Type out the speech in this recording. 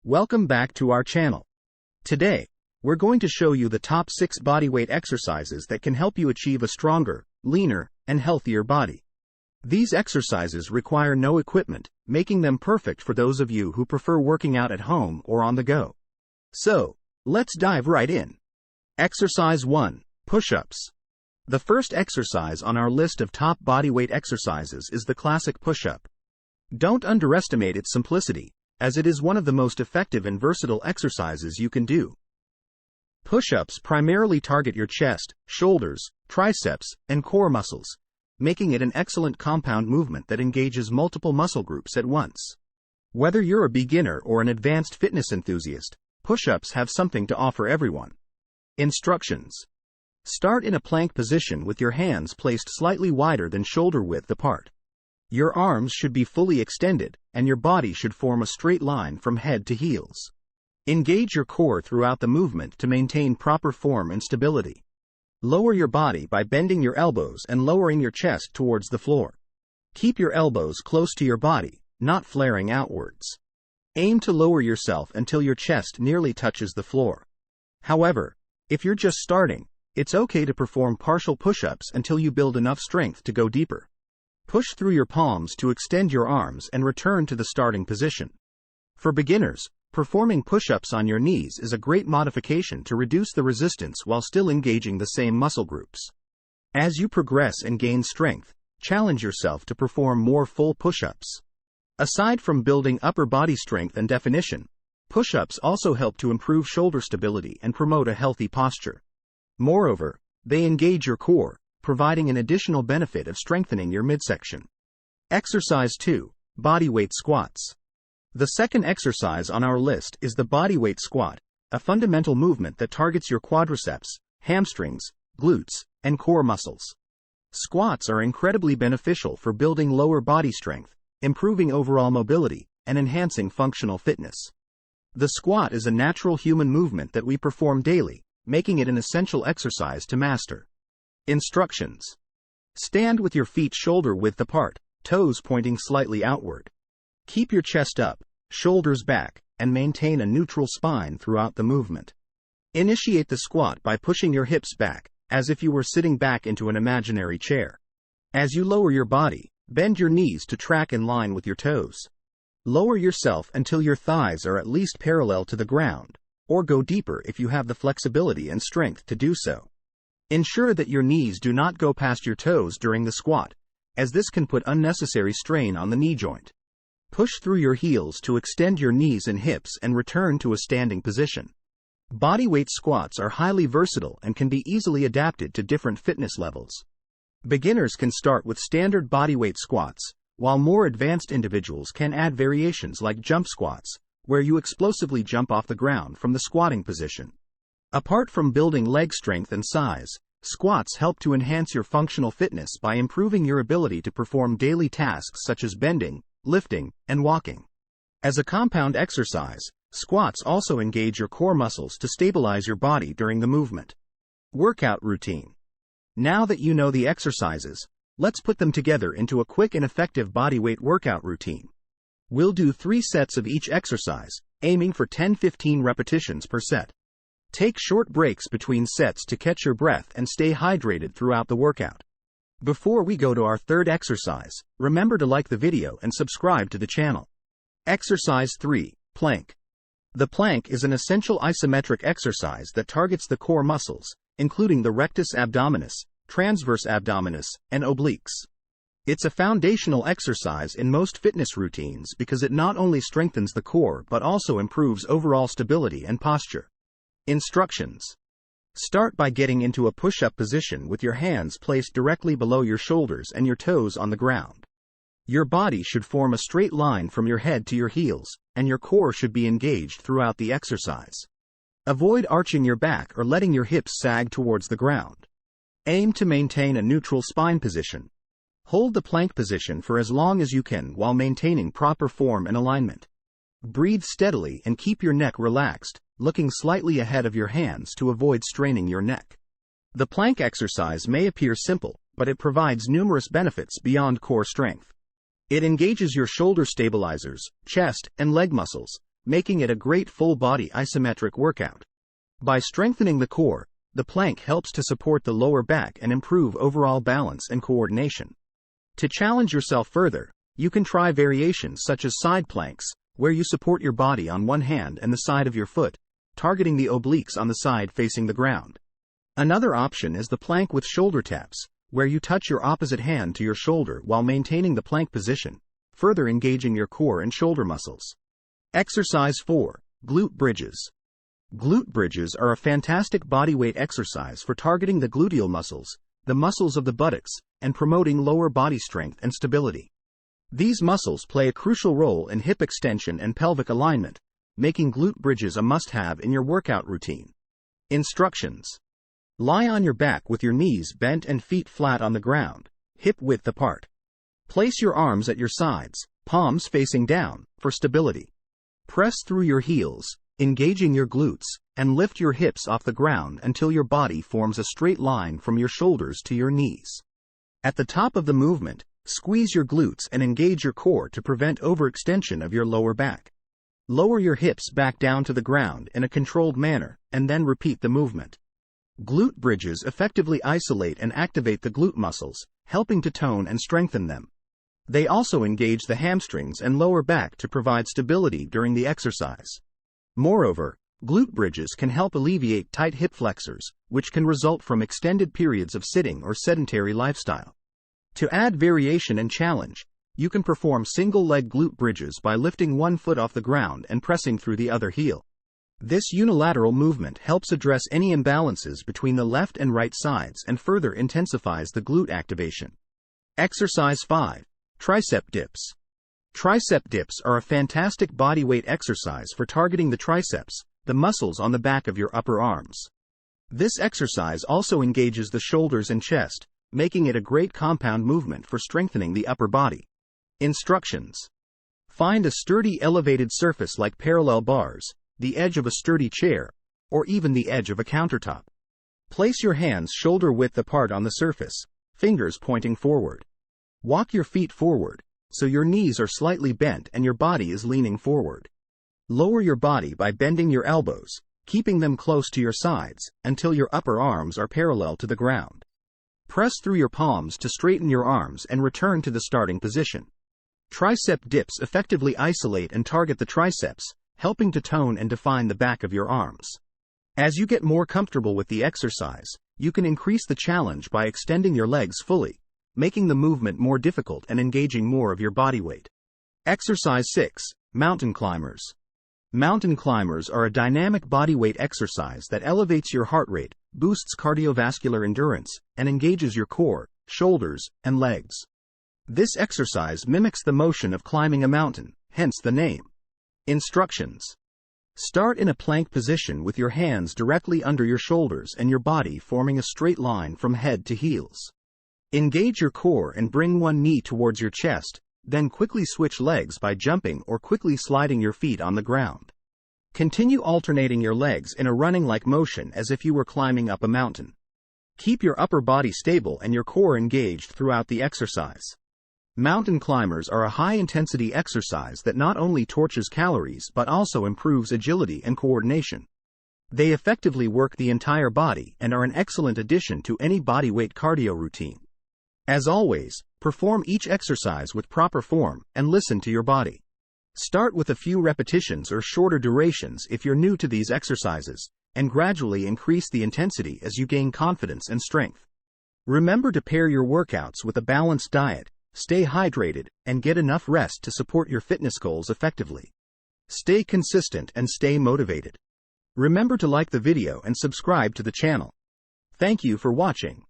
Welcome back to our channel. Today, we're going to show you the top 6 bodyweight exercises that can help you achieve a stronger, leaner, and healthier body. These exercises require no equipment, making them perfect for those of you who prefer working out at home or on the go. So, let's dive right in. Exercise 1. Push-ups. The first exercise on our list of top bodyweight exercises is the classic push-up. Don't underestimate its simplicity, as it is one of the most effective and versatile exercises you can do. Push-ups primarily target your chest, shoulders, triceps, and core muscles, making it an excellent compound movement that engages multiple muscle groups at once. Whether you're a beginner or an advanced fitness enthusiast, push-ups have something to offer everyone. Instructions. Start in a plank position with your hands placed slightly wider than shoulder width apart. Your arms should be fully extended, and your body should form a straight line from head to heels. Engage your core throughout the movement to maintain proper form and stability. Lower your body by bending your elbows and lowering your chest towards the floor. Keep your elbows close to your body, not flaring outwards. Aim to lower yourself until your chest nearly touches the floor. However, if you're just starting, it's okay to perform partial push-ups until you build enough strength to go deeper. Push through your palms to extend your arms and return to the starting position. For beginners, performing push-ups on your knees is a great modification to reduce the resistance while still engaging the same muscle groups. As you progress and gain strength, challenge yourself to perform more full push-ups. Aside from building upper body strength and definition, push-ups also help to improve shoulder stability and promote a healthy posture. Moreover, they engage your core, providing an additional benefit of strengthening your midsection. Exercise 2. Bodyweight squats. The second exercise on our list is the bodyweight squat, a fundamental movement that targets your quadriceps, hamstrings, glutes, and core muscles. Squats are incredibly beneficial for building lower body strength, improving overall mobility, and enhancing functional fitness. The squat is a natural human movement that we perform daily, making it an essential exercise to master. Instructions. Stand with your feet shoulder width apart, toes pointing slightly outward. Keep your chest up, shoulders back, and maintain a neutral spine throughout the movement. Initiate the squat by pushing your hips back, as if you were sitting back into an imaginary chair. As you lower your body, bend your knees to track in line with your toes. Lower yourself until your thighs are at least parallel to the ground, or go deeper if you have the flexibility and strength to do so. Ensure that your knees do not go past your toes during the squat, as this can put unnecessary strain on the knee joint. Push through your heels to extend your knees and hips and return to a standing position. Bodyweight squats are highly versatile and can be easily adapted to different fitness levels. Beginners can start with standard bodyweight squats, while more advanced individuals can add variations like jump squats, where you explosively jump off the ground from the squatting position. Apart from building leg strength and size, squats help to enhance your functional fitness by improving your ability to perform daily tasks such as bending, lifting, and walking. As a compound exercise, squats also engage your core muscles to stabilize your body during the movement. Workout routine. Now that you know the exercises, let's put them together into a quick and effective bodyweight workout routine. We'll do 3 sets of each exercise, aiming for 10-15 repetitions per set. Take short breaks between sets to catch your breath and stay hydrated throughout the workout. Before we go to our third exercise, remember to like the video and subscribe to the channel. Exercise 3. Plank. The plank is an essential isometric exercise that targets the core muscles, including the rectus abdominis, transverse abdominis, and obliques. It's a foundational exercise in most fitness routines because it not only strengthens the core but also improves overall stability and posture. Instructions. Start by getting into a push-up position with your hands placed directly below your shoulders and your toes on the ground. Your body should form a straight line from your head to your heels, and your core should be engaged throughout the exercise. Avoid arching your back or letting your hips sag towards the ground. Aim to maintain a neutral spine position. Hold the plank position for as long as you can while maintaining proper form and alignment. Breathe steadily and keep your neck relaxed, looking slightly ahead of your hands to avoid straining your neck. The plank exercise may appear simple, but it provides numerous benefits beyond core strength. It engages your shoulder stabilizers, chest, and leg muscles, making it a great full-body isometric workout. By strengthening the core, the plank helps to support the lower back and improve overall balance and coordination. To challenge yourself further, you can try variations such as side planks, where you support your body on one hand and the side of your foot, targeting the obliques on the side facing the ground. Another option is the plank with shoulder taps, where you touch your opposite hand to your shoulder while maintaining the plank position, further engaging your core and shoulder muscles. Exercise 4. Glute bridges. Glute bridges are a fantastic bodyweight exercise for targeting the gluteal muscles, the muscles of the buttocks, and promoting lower body strength and stability. These muscles play a crucial role in hip extension and pelvic alignment, making glute bridges a must-have in your workout routine. Instructions. Lie on your back with your knees bent and feet flat on the ground, hip-width apart. Place your arms at your sides, palms facing down, for stability. Press through your heels, engaging your glutes, and lift your hips off the ground until your body forms a straight line from your shoulders to your knees. At the top of the movement, squeeze your glutes and engage your core to prevent overextension of your lower back. Lower your hips back down to the ground in a controlled manner, and then repeat the movement. Glute bridges effectively isolate and activate the glute muscles, helping to tone and strengthen them. They also engage the hamstrings and lower back to provide stability during the exercise. Moreover, glute bridges can help alleviate tight hip flexors, which can result from extended periods of sitting or sedentary lifestyle. To add variation and challenge, you can perform single-leg glute bridges by lifting one foot off the ground and pressing through the other heel. This unilateral movement helps address any imbalances between the left and right sides and further intensifies the glute activation. Exercise 5. Tricep dips. Tricep dips are a fantastic bodyweight exercise for targeting the triceps, the muscles on the back of your upper arms. This exercise also engages the shoulders and chest, making it a great compound movement for strengthening the upper body. Instructions. Find a sturdy elevated surface like parallel bars, the edge of a sturdy chair, or even the edge of a countertop. Place your hands shoulder width apart on the surface, fingers pointing forward. Walk your feet forward, so your knees are slightly bent and your body is leaning forward. Lower your body by bending your elbows, keeping them close to your sides, until your upper arms are parallel to the ground. Press through your palms to straighten your arms and return to the starting position. Tricep dips effectively isolate and target the triceps, helping to tone and define the back of your arms. As you get more comfortable with the exercise, you can increase the challenge by extending your legs fully, making the movement more difficult and engaging more of your body weight. Exercise 6. Mountain climbers. Mountain climbers are a dynamic bodyweight exercise that elevates your heart rate, boosts cardiovascular endurance, and engages your core, shoulders, and legs. This exercise mimics the motion of climbing a mountain, hence the name. Instructions. Start in a plank position with your hands directly under your shoulders and your body forming a straight line from head to heels. Engage your core and bring one knee towards your chest, then quickly switch legs by jumping or quickly sliding your feet on the ground. Continue alternating your legs in a running-like motion as if you were climbing up a mountain. Keep your upper body stable and your core engaged throughout the exercise. Mountain climbers are a high-intensity exercise that not only torches calories but also improves agility and coordination. They effectively work the entire body and are an excellent addition to any bodyweight cardio routine. As always, perform each exercise with proper form and listen to your body. Start with a few repetitions or shorter durations if you're new to these exercises, and gradually increase the intensity as you gain confidence and strength. Remember to pair your workouts with a balanced diet, stay hydrated, and get enough rest to support your fitness goals effectively. Stay consistent and stay motivated. Remember to like the video and subscribe to the channel. Thank you for watching.